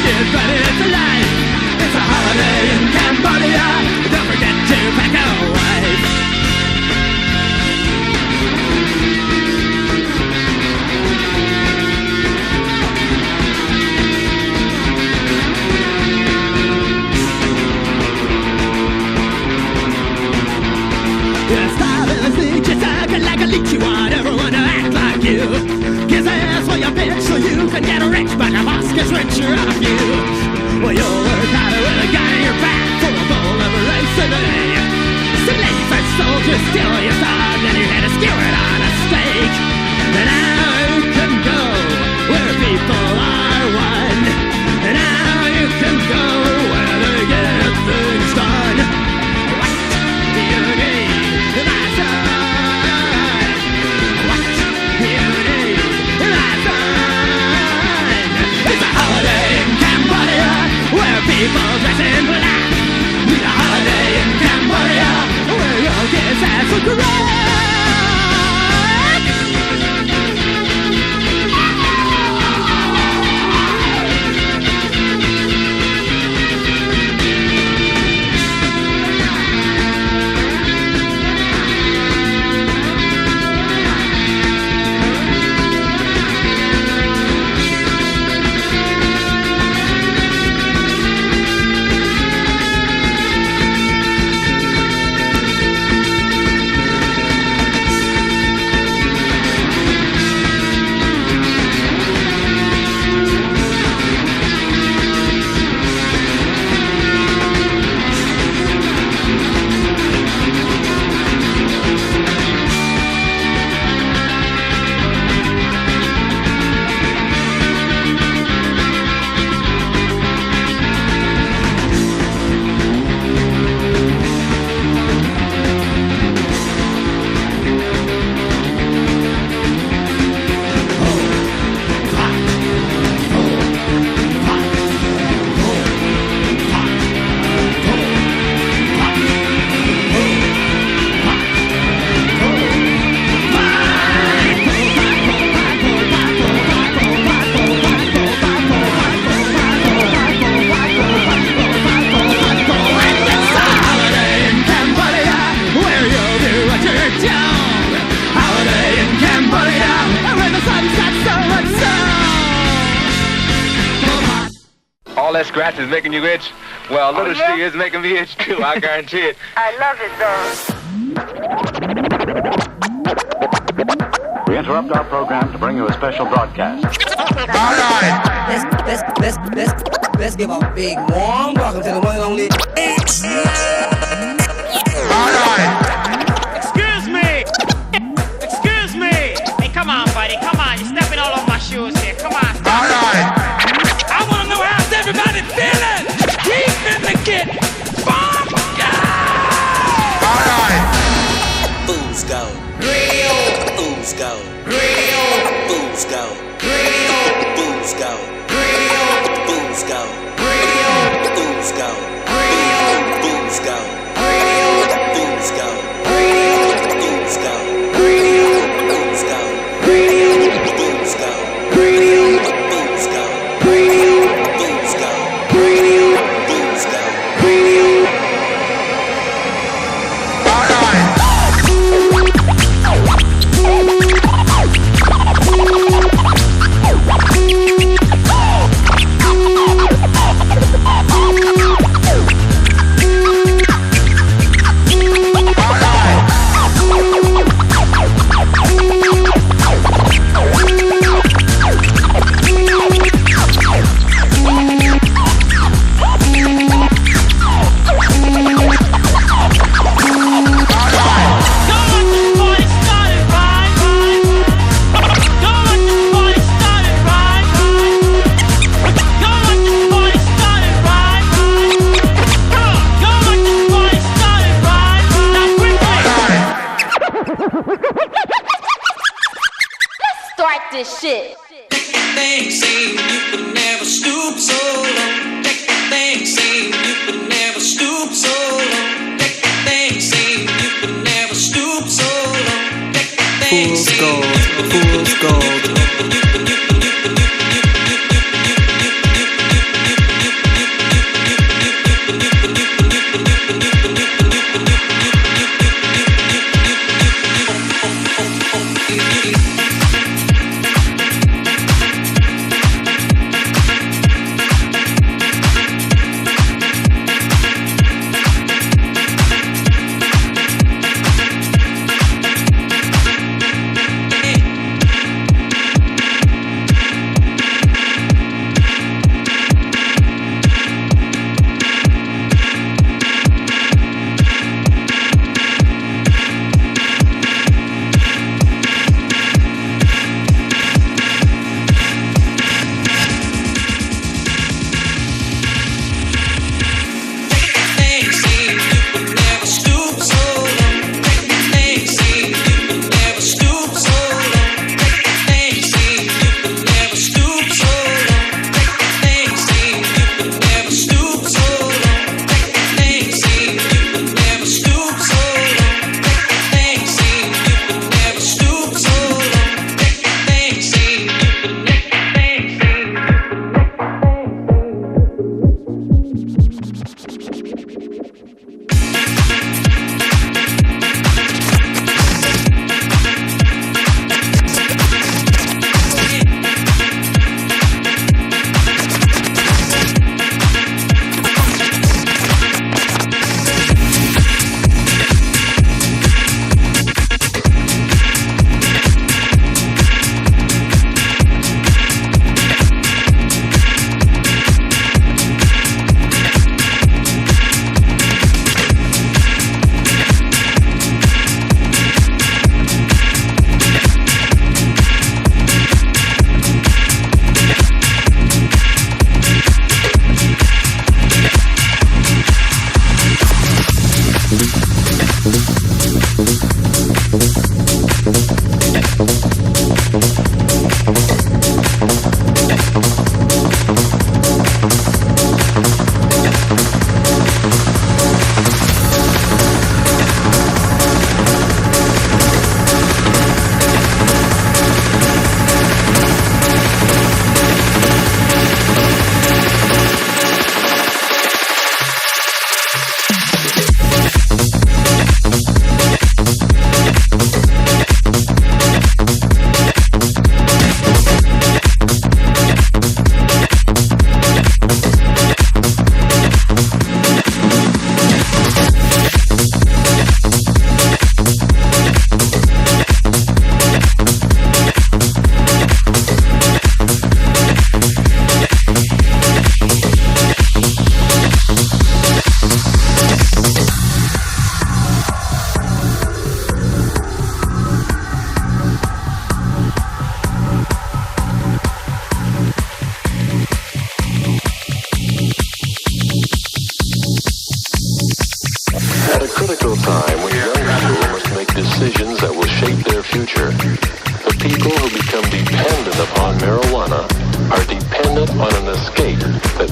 is, but it's alive. It's a holiday in Cambodia. Don't forget to pack a wife. Your style is a leech, you suck it like a leech. You want everyone to act like you. Kiss ass for your bitch so you can get rich, but your boss gets richer off you. Well, you'll work harder with a gun in your back for a bowl of rice a day. Some lady first soldier steal your song, then you had to skewer it on a stake. And now you can go where people are one. And now you can go where they get things done. What do you need, my son? What do you need, my son? It's a holiday in Cambodia where people dress in black. Need a holiday in Cambodia where your kids ask for crack. Scratch is making you itch. Well, little she is making me itch too, I guarantee it. I love it though. We interrupt our program to bring you a special broadcast. All right. Let's give a big warm welcome to the one and only. All right. Excuse me. Hey, come on, buddy. Come on. You're stepping all over my shoes here. Come on. All right. I want to know how's everybody feeling. Deep in the kit. Bomb. All right. Booze go. Real. Booze go. Real. Booze go. Real. Booze go. Real. Booze go. Real. Booze go. Real. Booze go. Real. Booze go. Real. Booze go. Real. Booze go. Real. Booze go. Real. Booze go. Real. Booze go. Real. Booze go. Real. All right. this shit. Thing saying you could never stoop so low. Thing saying you could never stoop so low. Thing saying you could never stoop so low. Fool's gold, fool's gold.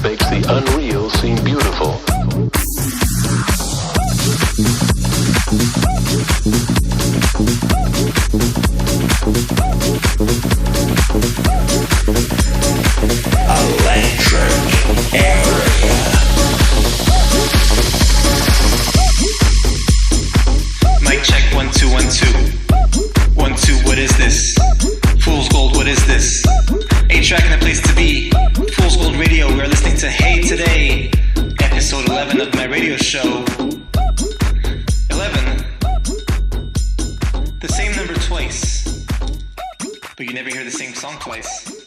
that makes the unreal seem beautiful. Electric area. Mic check 1 2 1 2. 1 2. What is this? Fool's Gold. What is this? A track and a place to be. Fool's Gold Radio. We are listening to Hey Today, episode 11 of my radio show. 11. The same number twice, but you never hear the same song twice,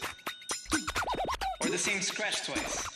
or the same scratch twice.